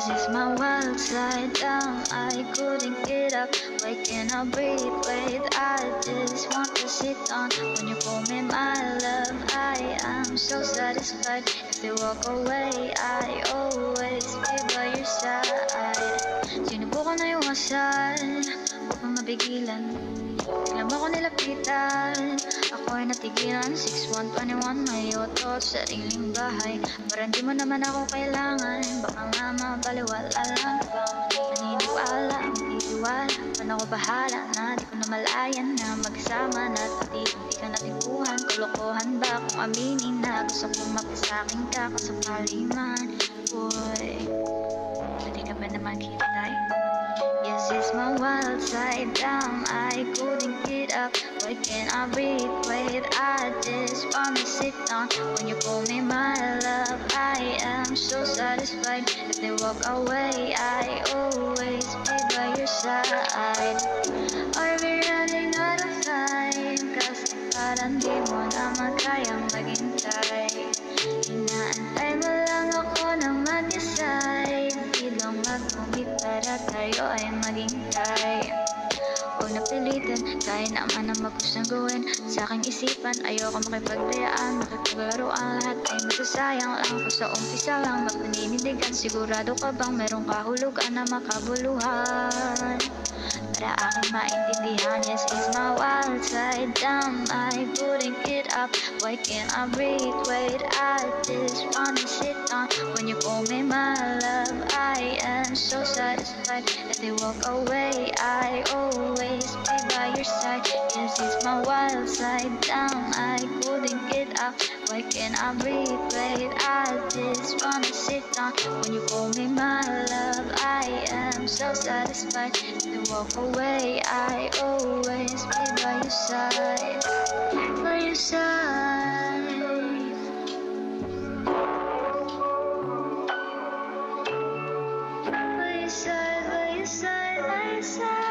This is my world side down, I couldn't get up. Why can't I breathe? Wait, I just want to sit down. When you call me my love, I am so satisfied. If they walk away, I always be by your side. Sinubukan na iwasan, huwag kang mapigilan. Bigla mo ako nilapitan, ako ay natigilan. 6'1", 21", may otot, sariling bahay. Parang di mo naman ako kailangan, baka nga mabaliwala lang ka. Maniniwala, magtitiwala, man ako bahala na. Di ko na malayan na magsama na. Di ka natipuhan, kalokohan ba kung aminin na gusto kong mapasakin ka kasakali man. Boy, pwede ka ba naman kitay? Yes, it's my world side down, I couldn't get up. Why can't I breathe? Wait, I just wanna sit down. When you call me my love, I am so satisfied. If they walk away, I always be by your side. Are we running out of time? Kasi parang di mo naman kayang maghintay. Inaantay mo lang ako na mag-decide. Bilang mag-commit para tayo ay maghintay. Huwag na pilitin, kaya naman ang magustong gawin. Sa aking isipan, ayoko makipaglayaan. Makipaglaruan, lahat ay masasayang lang. Kung sa umpisa lang, magpaninindigan. Sigurado ka bang merong kahulugan na makabuluhan? Para aking maintindihan, yes, it's my wild side down, I couldn't get up. Why can't I breathe? Wait, I just wanna sit down. When you call me my love, I am so satisfied. If they walk away, I always be by your side. Yes, it's my wild side down, I couldn't get up. Why can't I breathe? Wait, I just wanna sit down. When you call me my love, I am so satisfied. If they walk away, I always be by your side. By your side. By your side, by your side, by your side.